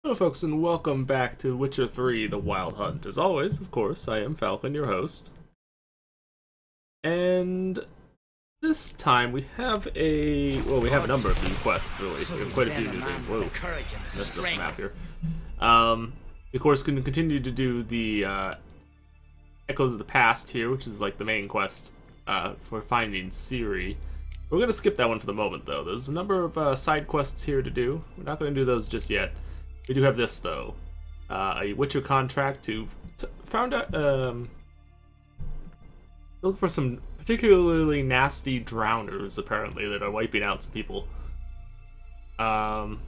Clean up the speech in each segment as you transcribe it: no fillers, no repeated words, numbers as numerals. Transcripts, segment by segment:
Hello folks and welcome back to Witcher 3 The Wild Hunt. As always, of course, I am Falcon, your host. And this time we have a number of new quests, really. We have quite a few new things. Whoa, messed up the map here. Of course, going to continue to do the Echoes of the Past here, which is like the main quest for finding Ciri. We're going to skip that one for the moment, though. There's a number of side quests here to do. We're not going to do those just yet. We do have this, though. A Witcher contract to found out, look for some particularly nasty drowners, apparently, that are wiping out some people. Local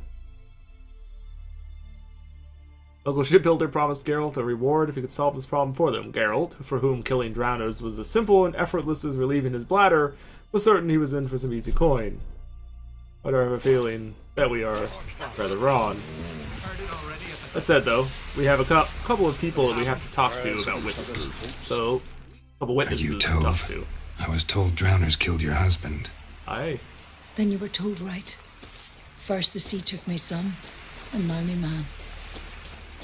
shipbuilder promised Geralt a reward if he could solve this problem for them. Geralt, for whom killing drowners was as simple and effortless as relieving his bladder, was certain he was in for some easy coin. But I have a feeling that we are rather wrong. That said, though, we have a couple of people that we have to talk to about witnesses. So, a couple witnesses to talk to. I was told drowners killed your husband. Aye. Then you were told right. First the sea took my son, and now my man.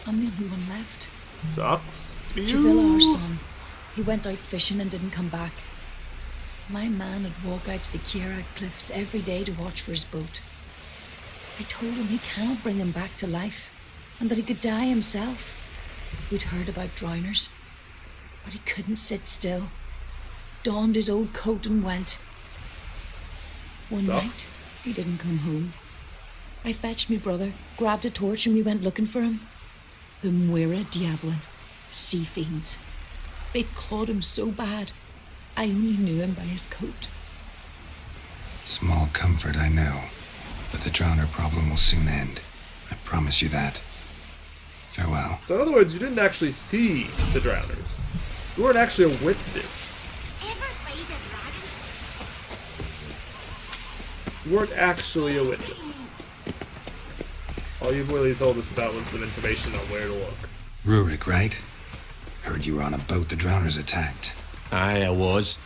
I'm the only one left. Sucks. Javilla, our son, he went out fishing and didn't come back. My man would walk out to the Kierak cliffs every day to watch for his boat. I told him he cannot bring him back to life, and that he could die himself. We'd heard about drowners, but he couldn't sit still. Donned his old coat and went. One night, he didn't come home. I fetched me brother, grabbed a torch, and we went looking for him. The Muire Diablin, sea fiends. They'd clawed him so bad, I only knew him by his coat. Small comfort, I know, but the drowner problem will soon end. I promise you that. Farewell. So in other words, you didn't actually see the drowners. You weren't actually a witness. You weren't actually a witness. All you really told us about was some information on where to look. Rurik, right? Heard you were on a boat the drowners attacked. Aye, I was.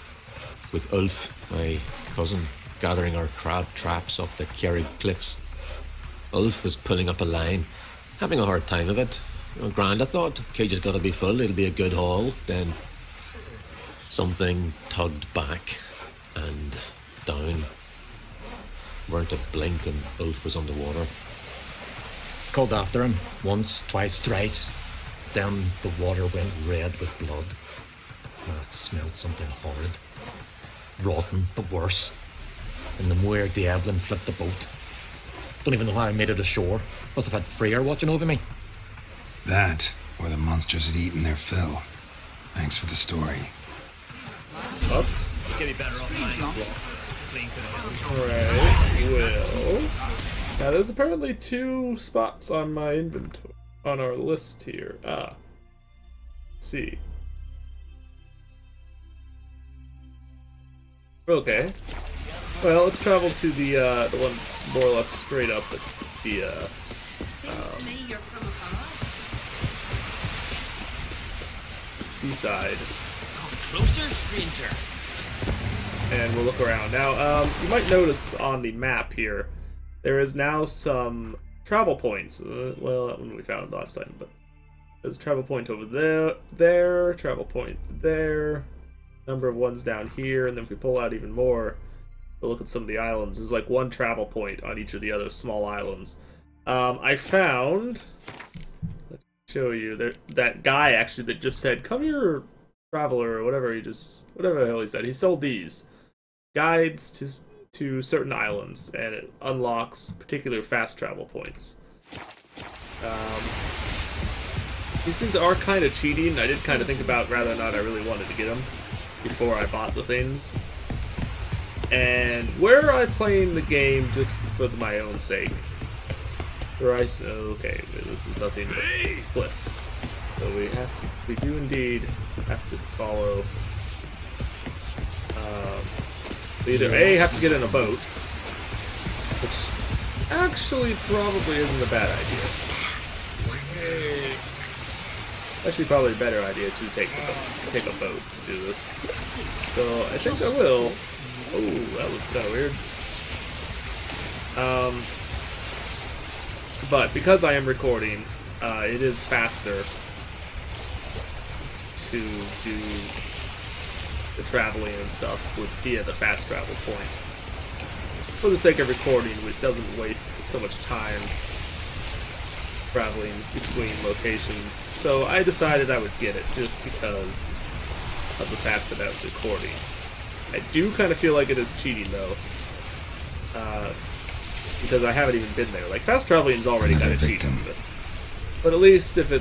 With Ulf, my cousin, gathering our crab traps off the Kierak cliffs. Ulf was pulling up a line, having a hard time of it. Grand, I thought. Cage has got to be full, it'll be a good haul. Then something tugged back and down. Weren't a blink and Ulf was underwater. Called after him once, twice, thrice. Then the water went red with blood. I smelled something horrid. Rotten, but worse. And the Muire Diablin flipped the boat. Don't even know how I made it ashore. Must have had Freyr watching over me. That, or the monsters had eaten their fill. Thanks for the story. Oops. Alright, well... Now there's apparently 2 spots on my inventory, on our list here. Let's see. Okay. Well, let's travel to the one that's more or less straight up at the, seaside. Come closer, stranger. And we'll look around. Now, you might notice on the map here, there is now some travel points. Well, that one we found last time, but there's a travel point over there, travel point there, number of ones down here, and then if we pull out even more, we'll look at some of the islands. There's like 1 travel point on each of the other small islands. I found, let's show you, that guy actually that just said, "Come here, traveler," or whatever whatever the hell he said. He sold these guides to certain islands, and it unlocks particular fast travel points. These things are kind of cheating. I did kind of think about whether or not I really wanted to get them before I bought the things. And were I playing the game just for my own sake? Okay, this is nothing but a cliff. So we do indeed have to follow. We either A, have to get in a boat, which actually probably isn't a bad idea. Actually, probably a better idea to take a boat to do this. So I think I will. Oh, that was kind of weird. But because I am recording, it is faster to do the traveling and stuff via the fast travel points. For the sake of recording, it doesn't waste so much time traveling between locations. So I decided I would get it just because of the fact that I was recording. I do kind of feel like it is cheating though, because I haven't even been there. Like fast traveling is already kind of cheating, but at least if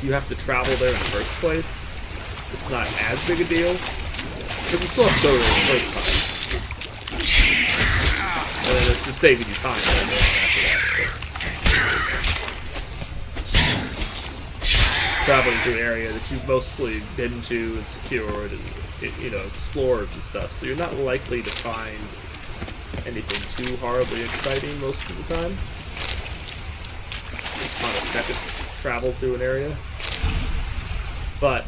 you have to travel there in the first place, it's not as big a deal. Because you still have to go there the first time, and then it's just saving you time after that. Traveling through an area that you've mostly been to and secured and explored and stuff, so you're not likely to find anything too horribly exciting most of the time on a second travel through an area. But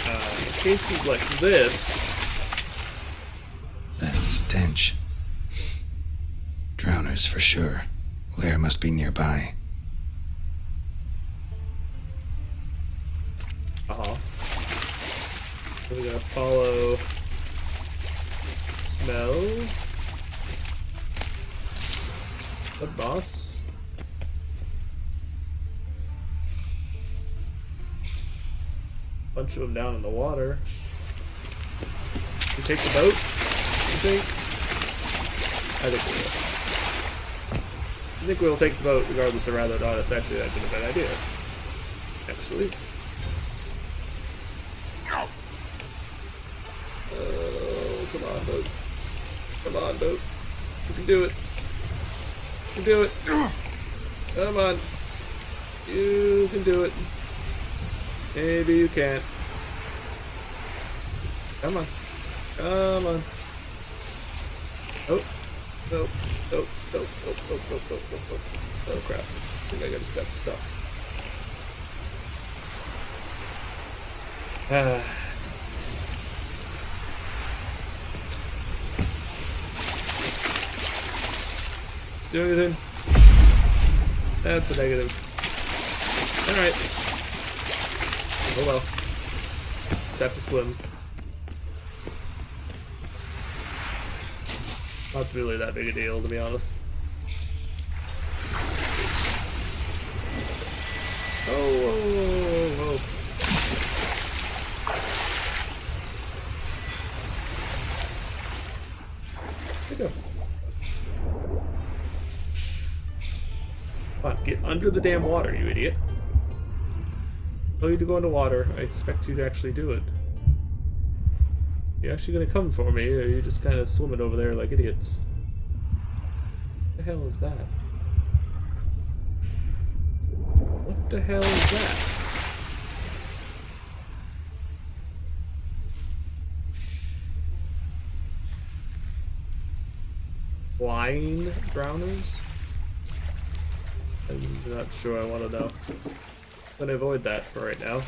in cases like this, that stench. Drowners for sure. Lair must be nearby. We gotta follow smell. The boss. Bunch of them down in the water. We take the boat, you think? I think we will. I think we'll take the boat regardless of whether or not it's actually that good a bad idea. Actually. Oh, come on, boat. Come on, boat. You can do it. You can do it. Come on. You can do it. Maybe you can't. Come on. Come on. Oh. Oh. Oh. Oh. Oh. Oh. Oh. Oh. Oh. Oh. Oh crap. I think I just got stuck. Do anything? That's a negative. Alright. Oh well. Just have to swim. Not really that big a deal, to be honest. Oh, whoa, whoa, whoa, whoa. There you go. Come on, get under the damn water, you idiot. Tell you to go into water. I expect you to actually do it. You actually gonna come for me, or are you just kind of swimming over there like idiots? What the hell is that? What the hell is that? Flying drowners? I'm not sure I want to know. I'm gonna avoid that for right now.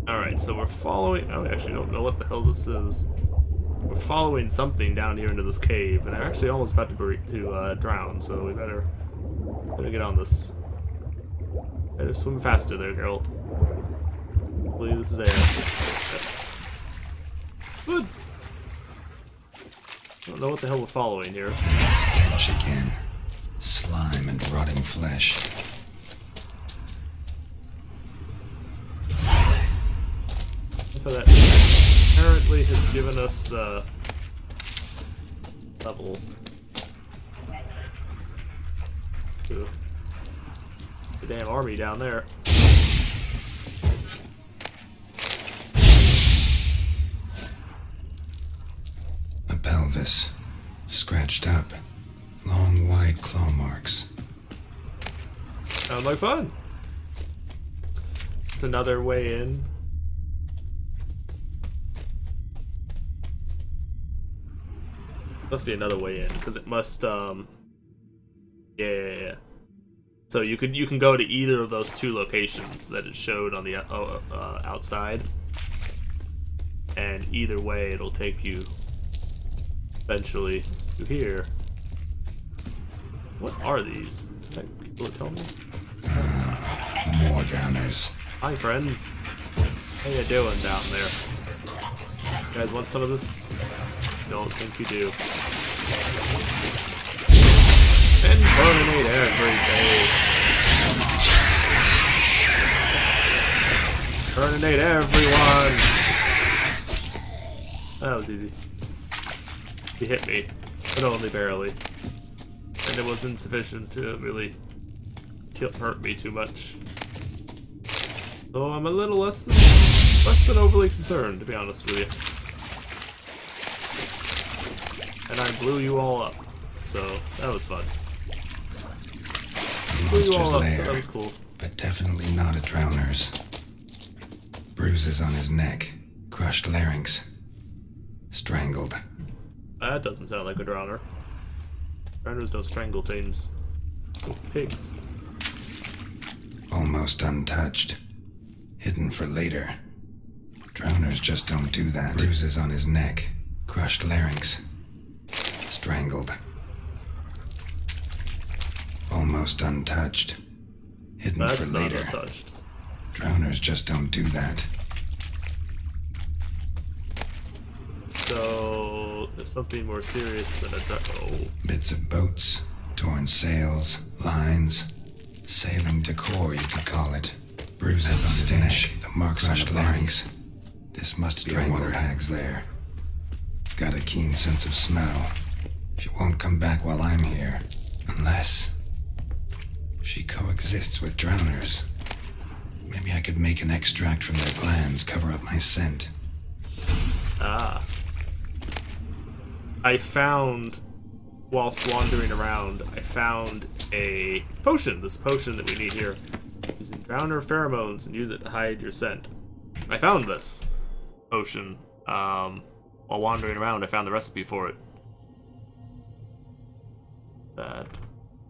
Alright, so we're following... I actually don't know what the hell this is. We're following something down here into this cave, and I'm actually almost about to drown, so we better get on this. Better swim faster there, Geralt. Hopefully this is air. Yes. Good! I don't know what the hell we're following here. Stench again. Slime and rotting flesh. Look at that. apparently has given us level. Ooh. The damn army down there. A pelvis, scratched up, long wide claw marks. Sounds like fun. It's another way in. Must be another way in, because it must, yeah. So you can go to either of those two locations that it showed on the outside, and either way it'll take you eventually to here. What are these? Will it tell me? More drowners. Hi friends. How you doing down there? You guys want some of this? Don't think you do. And burninate every day. Burninate everyone! That was easy. He hit me, but only barely. And it was insufficient to really hurt me too much. So I'm a little less than overly concerned, to be honest with you. And I blew you all up, so that was fun. Blew you all up, so that was cool. But definitely not a drowner's. Bruises on his neck, crushed larynx, strangled. That doesn't sound like a drowner. Drowners don't strangle things. Oh, pigs. Almost untouched. Hidden for later. Drowners just don't do that. Bruises on his neck, crushed larynx, strangled. Almost untouched. Hidden That's for not later. untouched. Drowners just don't do that. So there's something more serious than a oh. Bits of boats, torn sails, lines, sailing decor, you could call it. Bruises on his neck, the marks on the larynx. This must be a water hag's lair. Got a keen sense of smell. She won't come back while I'm here, unless she coexists with drowners. Maybe I could make an extract from their glands, cover up my scent. Ah. I found, whilst wandering around, I found a potion. This potion that we need here. Using drowner pheromones and use it to hide your scent. I found this potion. While wandering around, I found the recipe for it. That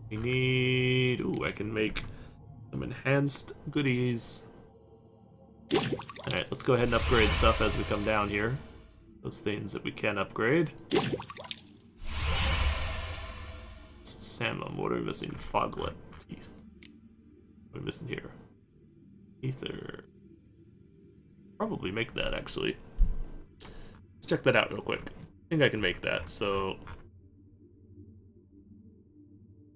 we need... Ooh, I can make some enhanced goodies. Alright, let's go ahead and upgrade stuff as we come down here. Those things that we can upgrade. Salmon, what are we missing? Foglet teeth. What are we missing here? Ether. Probably make that, actually. Let's check that out real quick. I think I can make that, so...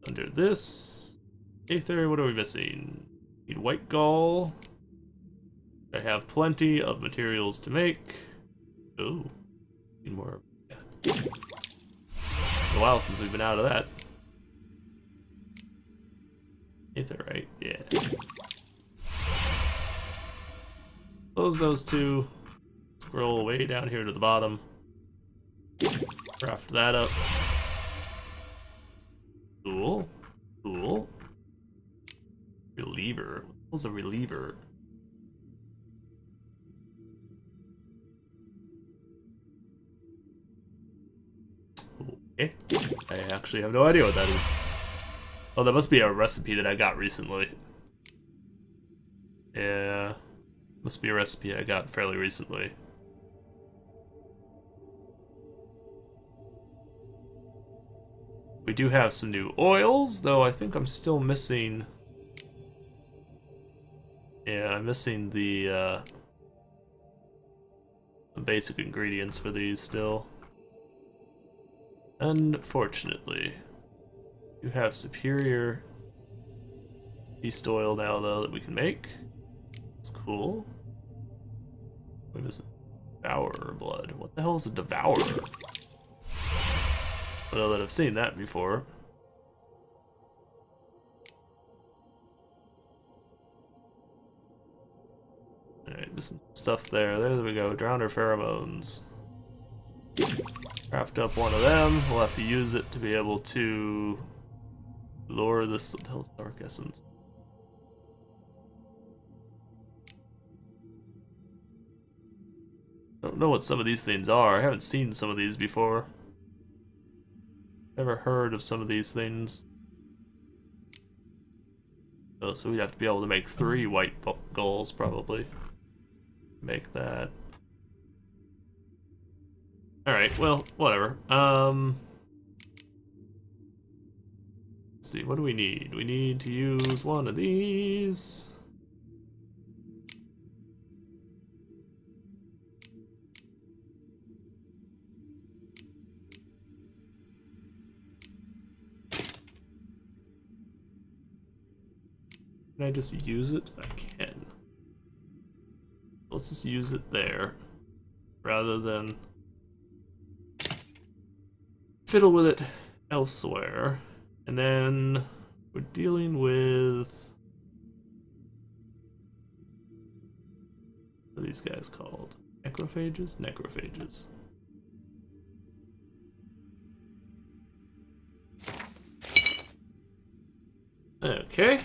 Under this... Aether, what are we missing? Need white gall. I have plenty of materials to make. Oh, need more. Yeah. It's been a while since we've been out of that. Aether, right? Yeah. Close those two. Scroll way down here to the bottom. Craft that up. Cool. Cool. Reliever. What was a reliever? Okay. I actually have no idea what that is. Oh, that must be a recipe that I got recently. Yeah. Must be a recipe I got fairly recently. We do have some new oils, though I think I'm still missing... Yeah, I'm missing the, some basic ingredients for these still. Unfortunately. You have superior yeast oil now, though, that we can make. It's cool. What is it? Devourer blood. What the hell is a devourer? I don't know that I've seen that before. Alright, there's some stuff there. There we go. Drowner pheromones. Craft up one of them. We'll have to use it to be able to lure this. What the hell's dark essence? I don't know what some of these things are. I haven't seen some of these before. Never heard of some of these things. Oh, so we'd have to be able to make 3 white gulls, probably. Make that. Alright, well, whatever. Let's see, what do we need? We need to use one of these. Can I just use it? I can. Let's just use it there, rather than fiddle with it elsewhere. And then we're dealing with... what are these guys called? Necrophages? Necrophages. Okay.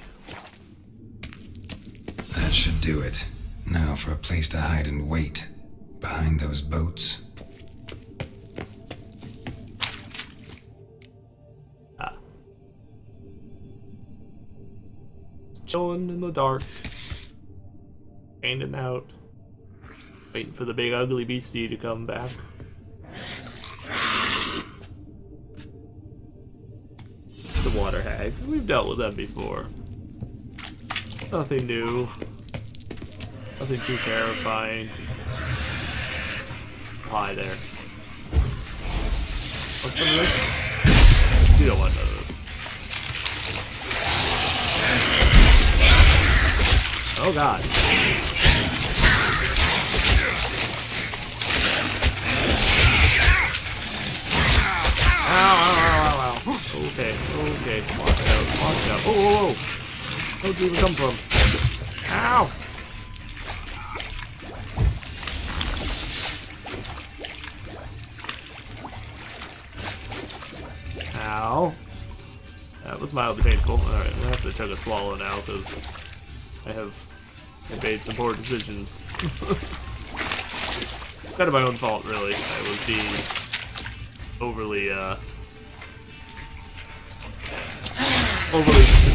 That should do it. Now for a place to hide and wait. Behind those boats. Ah. Chilling in the dark. Hanging out. Waiting for the big ugly beastie to come back. It's the water hag. We've dealt with them before. Nothing new. Nothing too terrifying. Hi there. Want some of this? You don't want none of this. Oh god. Ow, ow, ow, ow, ow. Okay, okay. Watch out, watch out. Oh, whoa, whoa. Where'd you even come from? Ow! Ow. That was mildly painful. Alright, I'm gonna have to chug a swallow now because I have made some poor decisions. Kind of my own fault, really. I was being overly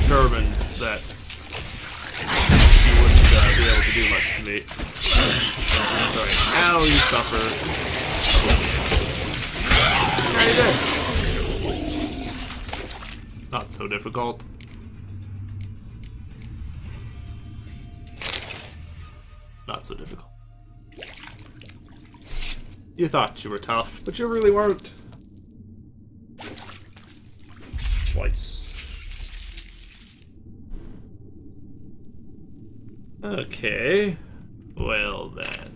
determined that you wouldn't be able to do much to me. Sorry. Ow, you suffer. Right there. Not so difficult. Not so difficult. You thought you were tough, but you really weren't. Slice. Okay. Well then.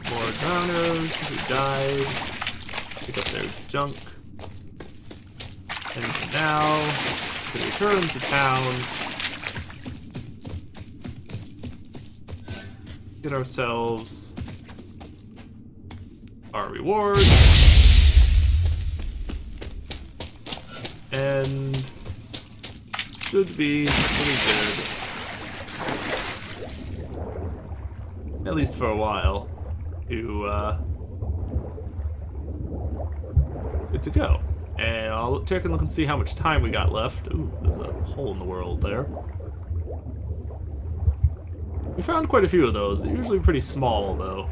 More drowners who died. Pick up their junk. And now, we return to town. Get ourselves our reward. And should be pretty good. At least for a while. Good to go. And I'll take a look and see how much time we got left. Ooh, there's a hole in the world there. We found quite a few of those. They're usually pretty small, though.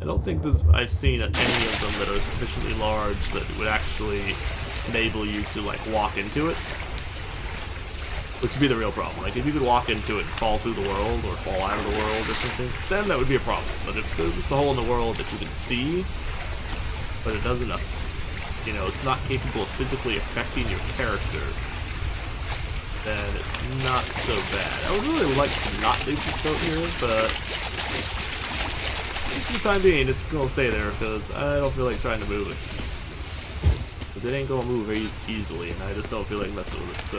I don't think I've seen any of them that are sufficiently large that would actually enable you to, like, walk into it. Which would be the real problem. Like, if you could walk into it and fall through the world, or fall out of the world or something, then that would be a problem. But if there's just a hole in the world that you can see, but it doesn't, you know, it's not capable of physically affecting your character, then it's not so bad. I would really like to not leave this boat here, but for the time being, it's gonna stay there because I don't feel like trying to move it. Because it ain't gonna move very easily, and I just don't feel like messing with it. So,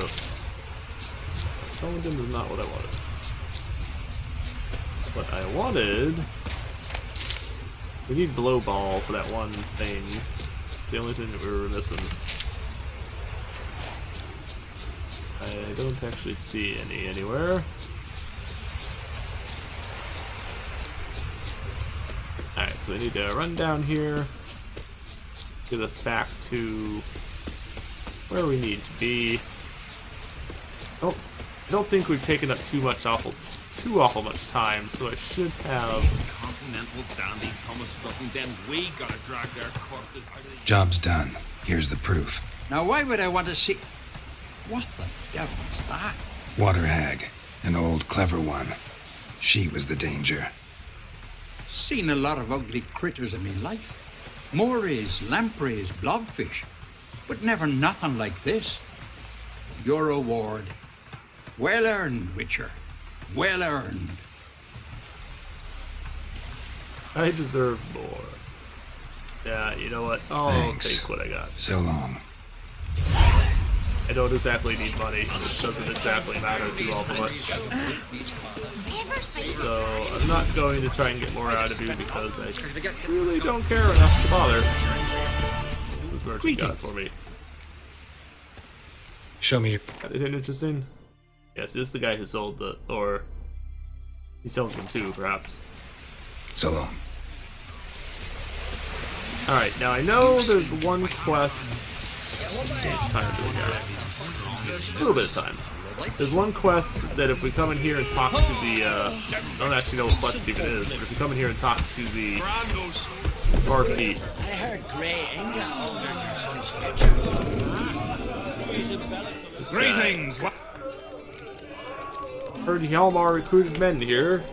Sullivan is not what I wanted. What I wanted. We need blow ball for that one thing. It's the only thing that we were missing. I don't actually see any anywhere. Alright, so we need to run down here. Get us back to where we need to be. I don't think we've taken up too awful much time, so I should have. Continental dandies come a strutting, then we gotta drag their corpses out of the. Job's done. Here's the proof. Now, why would I want to see? What the devil is that? Water hag. An old, clever one. She was the danger. Seen a lot of ugly critters in me life. Moires, lampreys, blobfish. But never nothing like this. Your reward. Well earned, Witcher. Well earned. I deserve more. Yeah, you know what? I'll Thanks. take what I got. So long. I don't exactly need money. It doesn't exactly matter too awful much. So I'm not going to try and get more out of you because I really don't care enough to bother. This merchant got it for me. Show me. Anything interesting? Yes, this is the guy who sold the, or he sells them too, perhaps. So long. Alright, now I know there's one quest. It's time to look at it. A little bit of time. There's one quest that if we come in here and talk to the, I don't actually know what quest it even is, but if we come in here and talk to the barkeep. I heard Grey Inga ordered your son's future. Greetings! Heard Hjalmar recruited men here.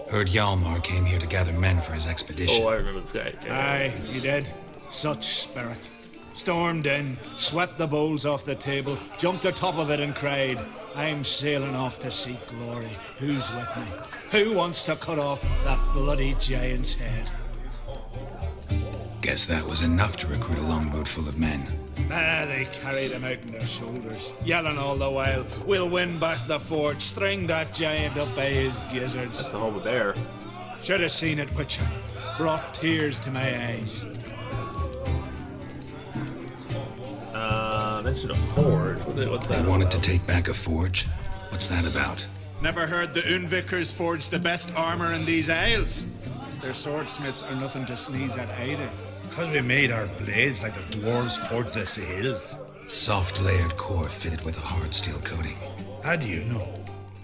Heard Hjalmar came here to gather men for his expedition. Oh, I remember this guy. Yeah. Aye, he did. Such spirit. Stormed in, swept the bowls off the table, jumped atop of it and cried, I'm sailing off to seek glory. Who's with me? Who wants to cut off that bloody giant's head? Guess that was enough to recruit a longboat full of men. Ah, they carried him out on their shoulders, yelling all the while, we'll win back the fort, string that giant up by his gizzards. That's a hell of a bear. Should have seen it, Witcher. Brought tears to my eyes. Mentioned a forge. What's that? They wanted about? to take back a forge? What's that about? Never heard the Unvikers forge the best armor in these isles. Their swordsmiths are nothing to sneeze at either. Because we made our blades like the dwarves forged the sails. Soft layered core fitted with a hard steel coating. How do you know?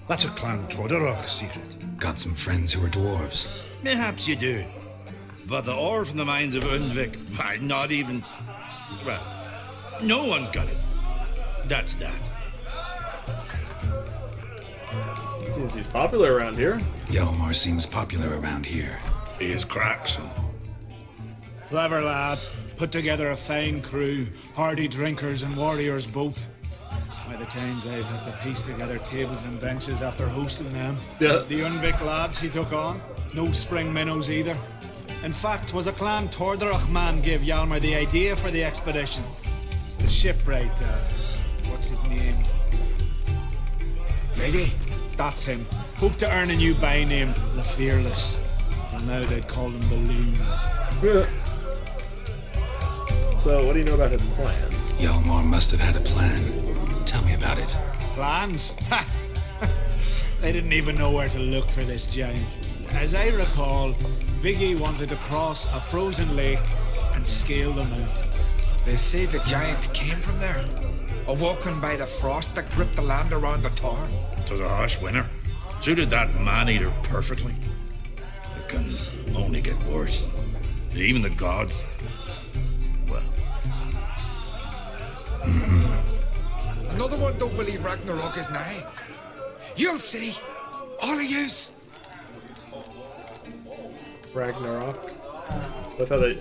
That's a Clan Todorok's secret. Got some friends who are dwarves. Mayhaps you do. But the ore from the mines of Undvik, why, not even... Well, no one's got it. That's that. It seems he's popular around here. Hjalmar seems popular around here. He is Craxon. Clever lad. Put together a fine crew. Hardy drinkers and warriors both. By the times I've had to piece together tables and benches after hosting them. Yeah. The Unvik lads he took on. No spring minnows either. In fact, was a Clan Tordorok man gave Hjalmar the idea for the expedition. The shipwright, what's his name? Viggy. That's him. Hoped to earn a new by name, the Fearless. Till now they'd call him the Loon. Yeah. So, what do you know about his plans? Hjalmar must have had a plan. Tell me about it. Plans? Ha! They didn't even know where to look for this giant. As I recall, Viggy wanted to cross a frozen lake and scale the mountains. They say the giant came from there, awoken by the frost that gripped the land around the tower. It was a harsh winter. Suited that man-eater perfectly. It can only get worse. Even the gods... Well... Another one don't believe Ragnarok is nigh. You'll see, all of yous. Ragnarok. I thought they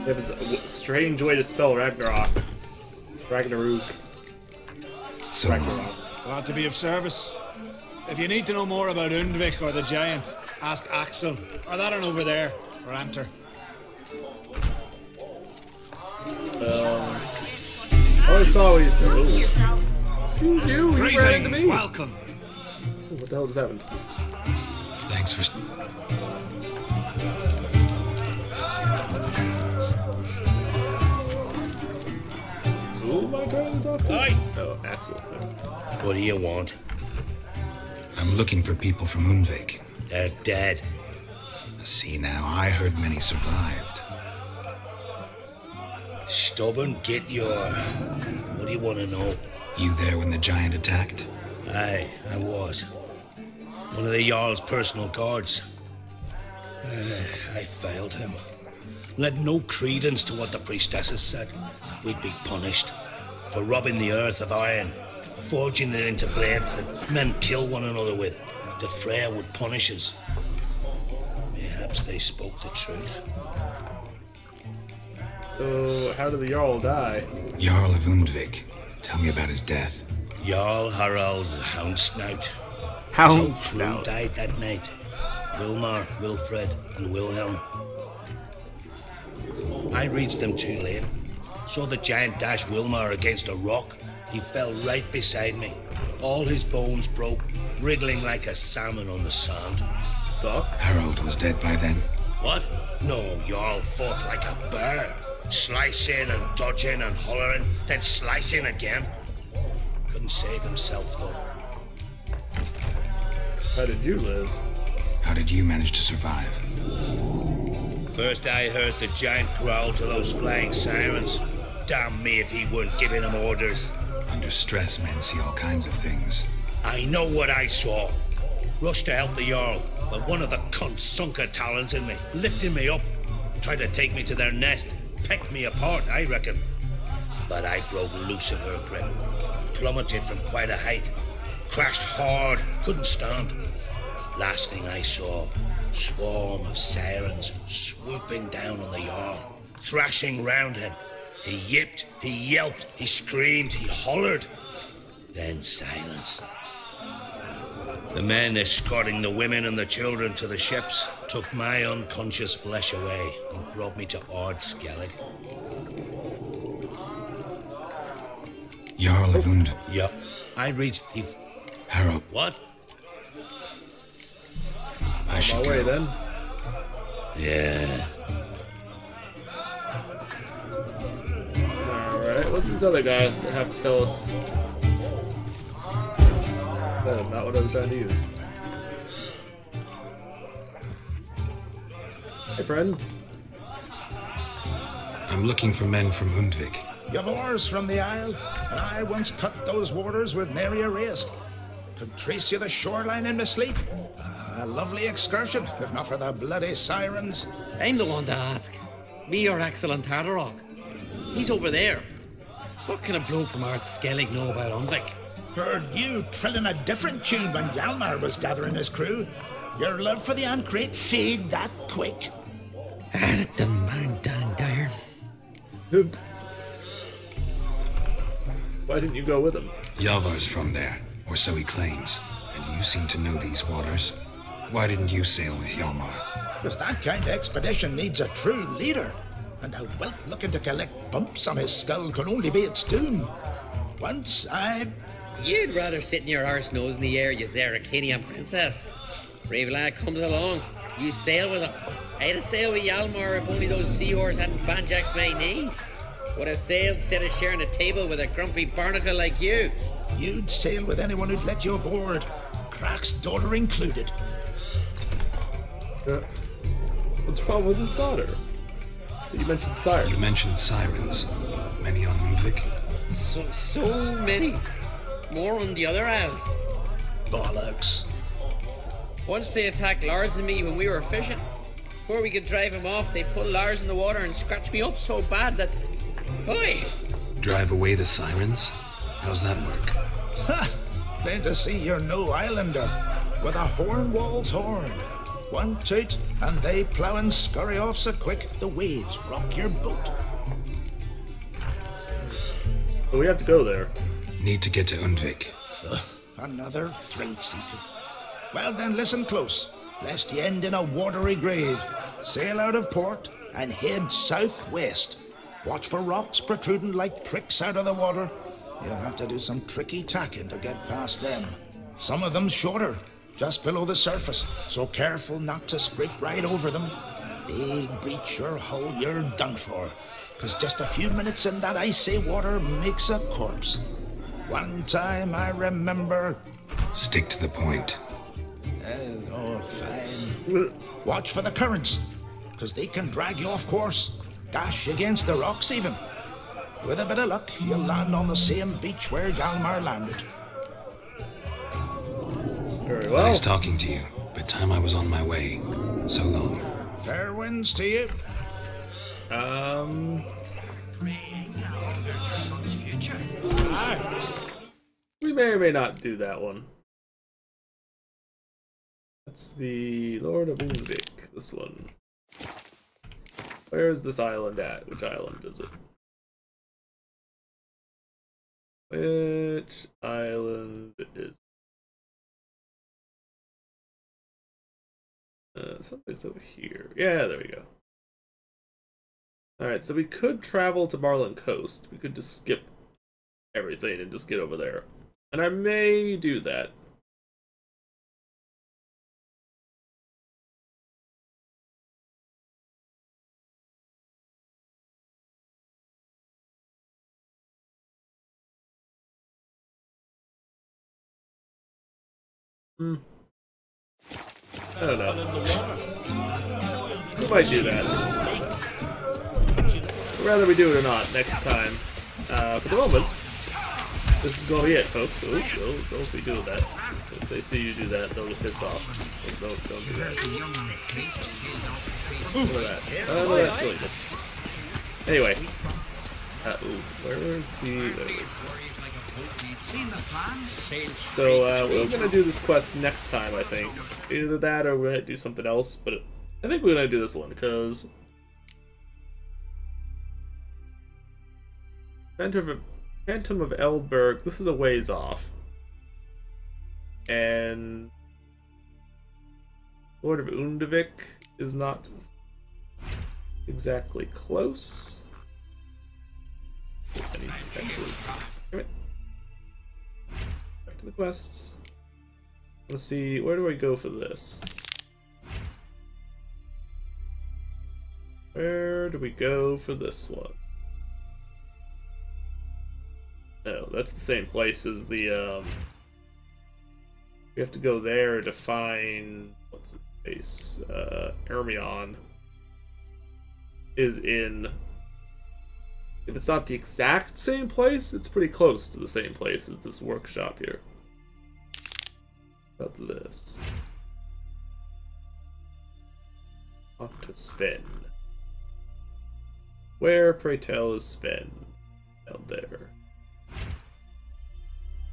have this strange way to spell Ragnarok. Ragnarok. So long. Glad to be of service. If you need to know more about Undvik or the giant, ask Axel, or that one over there, or Enter. All I saw was... To yourself. Excuse you, you ran into me. Welcome. What the hell just happened? Thanks for... Who am I trying to talk to? Aye. Oh, Axel. What do you want? I'm looking for people from Undvik. They're dead. See now, I heard many survived. Stubborn, get your... What do you want to know? You there when the giant attacked? Aye, I was. One of the Jarl's personal guards. I failed him. Led no credence to what the priestesses said. We'd be punished for robbing the earth of iron, forging it into blades that men kill one another with, that Freya would punish us. Perhaps they spoke the truth. So, how did the Jarl die? Jarl of Undvik. Tell me about his death. Jarl Harald Houndsnout. Hound His whole crew Snout. died that night. Wilmar, Wilfred, and Wilhelm. I reached them too late. Saw the giant dash Wilmar against a rock. He fell right beside me. All his bones broke, wriggling like a salmon on the sand. So? Harold was dead by then. What? No, Jarl fought like a bear. Slicing and dodging and hollering, then slicing again. Couldn't save himself, though. How did you live? How did you manage to survive? First I heard the giant growl to those flying sirens. Damn me if he weren't giving them orders. Under stress, men see all kinds of things. I know what I saw. Rushed to help the Jarl, but one of the cunts sunk her talons in me, lifting me up. Tried to take me to their nest. Pecked me apart, I reckon. But I broke loose of her grip. Plummeted from quite a height. Crashed hard, couldn't stand. Last thing I saw, swarm of sirens swooping down on the Jarl, thrashing round him. He yipped, he yelped, he screamed, he hollered. Then silence. The men escorting the women and the children to the ships took my unconscious flesh away and brought me to Ard Skellig. Jarl of Undvik. Yup. I reached... Harold, What? I should My way go. then. Yeah. Alright, what's these other guys that have to tell us? No, not what I was trying to use. Hey, friend. I'm looking for men from Undvik. You've oars from the Isle, and I once cut those waters with nary a wrist. Could trace you the shoreline in my sleep. A lovely excursion, if not for the bloody sirens. I'm the one to ask. Me or Axel and Tartarok. He's over there. What can a bloke from Ard Skellig know about Undvik? Heard you trilling a different tune when Hjalmar was gathering his crew. Your love for the Ancrate fade that quick. That doesn't mind dang dire. Why didn't you go with him? Yalvar's from there, or so he claims. And you seem to know these waters. Why didn't you sail with Hjalmar? Because that kind of expedition needs a true leader. And a whelp looking to collect bumps on his skull could only be its doom. Once I... You'd rather sit in your arse nose in the air, you Zarakanian princess. Brave lad comes along. You sail with him. I'd have sailed with Hjalmar if only those seahorses hadn't banjaxed my knee. Would have sailed instead of sharing a table with a grumpy barnacle like you. You'd sail with anyone who'd let you aboard. Crack's daughter included. What's wrong with his daughter? You mentioned sirens. You mentioned sirens. Many on Undvik? So many. More on the other isles. Bollocks. Once they attacked Lars and me when we were fishing. Before we could drive him off, they put Lars in the water and scratched me up so bad that... Oi! Drive away the sirens? How's that work? Ha! Plain to see you're no islander. With a horn wall's horn. One toot, and they plough and scurry off so quick the waves rock your boat. But we have to go there. Need to get to Undvik. Another thrill seeker. Well then, listen close, lest ye end in a watery grave. Sail out of port and head southwest. Watch for rocks protruding like pricks out of the water. You'll have to do some tricky tacking to get past them. Some of them shorter, just below the surface, so careful not to scrape right over them. They breach your hull, you're done for, 'cause just a few minutes in that icy water makes a corpse. One time I remember... Stick to the point. Oh, fine. Watch for the currents, 'cause they can drag you off course, dash against the rocks even. With a bit of luck, you'll land on the same beach where Hjalmar landed. Very well. Nice talking to you, but time I was on my way. So long. Fair winds to you. We may or may not do that one. That's the Lord of Undvik, this one. Where is this island at? Which island is it? Which island is something's over here. Yeah, there we go. Alright, so we could travel to Marlin Coast. We could just skip everything and just get over there. And I may do that. I don't know. We might do that. But rather we do it or not next time. For the moment, this is gonna be it, folks. Oh, don't be doing that. If they see you do that, they'll get pissed off. Don't do that. Look at that. Look at that silliness. Anyway. Where is the... There it is. So, we're gonna do this quest next time, I think. Either that or we're gonna do something else, but I think we're gonna do this one, because... Phantom of Eldberg, this is a ways off. And... Lord of Undvik is not exactly close. I need to actually... Damn it. Back to the quests. Let's see, where do I go for this? Where do we go for this one? No, that's the same place as the, we have to go there to find... What's his face? Ermion is in... If it's not the exact same place, it's pretty close to the same place as this workshop here. About this. Off to Sven. Where, pray tell, is Sven? Out there.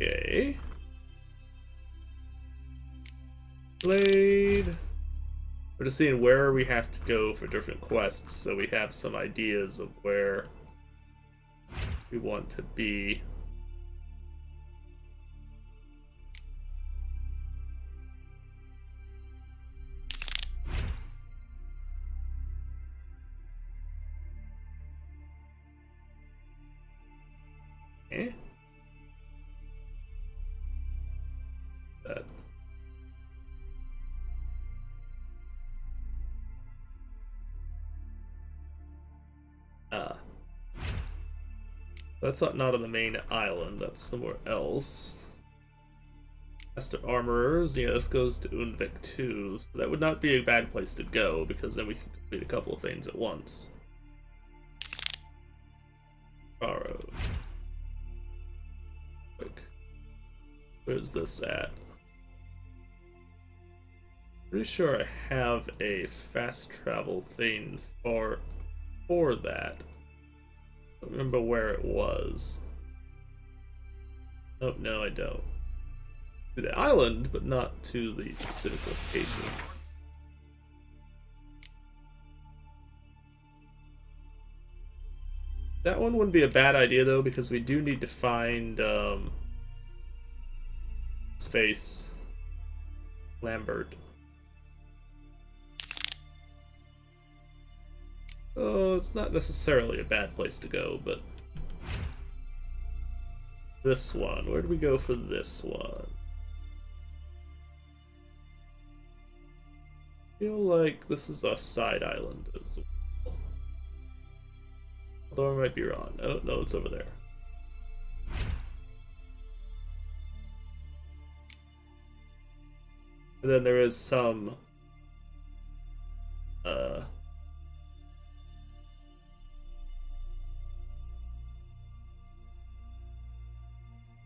Okay. Blade. We're just seeing where we have to go for different quests, so we have some ideas of where we want to be. Okay. That. That's not on the main island, that's somewhere else. Master Armorers, yeah, this goes to Undvik too, so that would not be a bad place to go, because then we can complete a couple of things at once. Borrow. Where's this at? Pretty sure I have a fast travel thing for that. I don't remember where it was. Oh, no, I don't. To the island, but not to the specific location. That one wouldn't be a bad idea, though, because we do need to find, Let's face Lambert. Oh, it's not necessarily a bad place to go, but this one. Where do we go for this one? I feel like this is a side island as well. Although I might be wrong. Oh, no, it's over there. And then there is some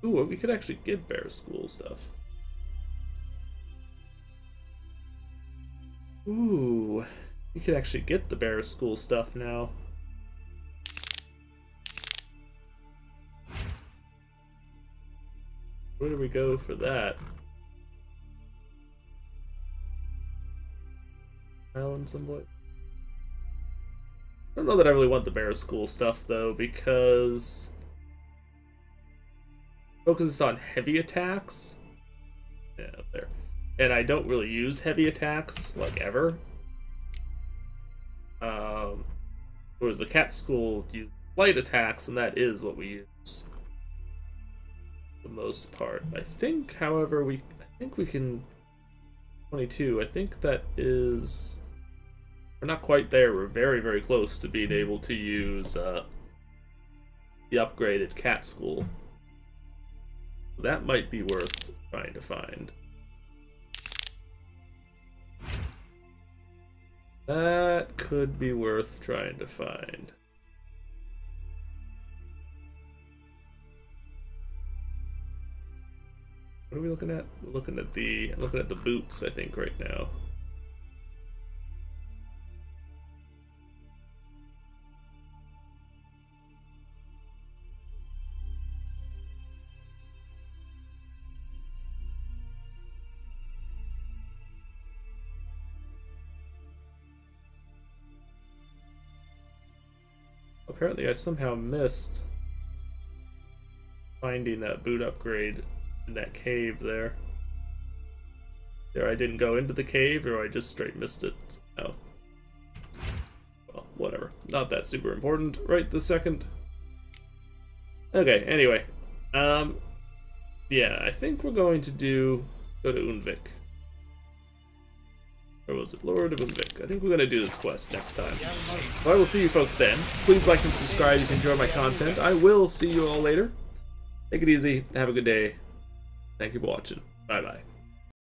ooh, we could actually get bear school stuff. Ooh, we could actually get the bear school stuff now. Where do we go for that? Island somewhat. I don't know that I really want the bear school stuff though, because focuses on heavy attacks. Yeah, up there. And I don't really use heavy attacks, like, ever. Whereas the cat school use light attacks, and that is what we use for the most part. I think, however, I think we can 22. I think that is, we're not quite there. We're very, very close to being able to use the upgraded cat school. That might be worth trying to find. That could be worth trying to find. What are we looking at? We're looking at the boots, I think, right now. Apparently I somehow missed finding that boot upgrade in that cave there. Either I didn't go into the cave or I just straight missed it somehow. Well, whatever. Not that super important right this second. Okay, anyway. Yeah, I think we're going to go to Unvik. Or was it Lord of Unvik? I think we're going to do this quest next time. Well, I will see you folks then. Please like and subscribe if you enjoy my content. I will see you all later. Take it easy. Have a good day. Thank you for watching. Bye-bye.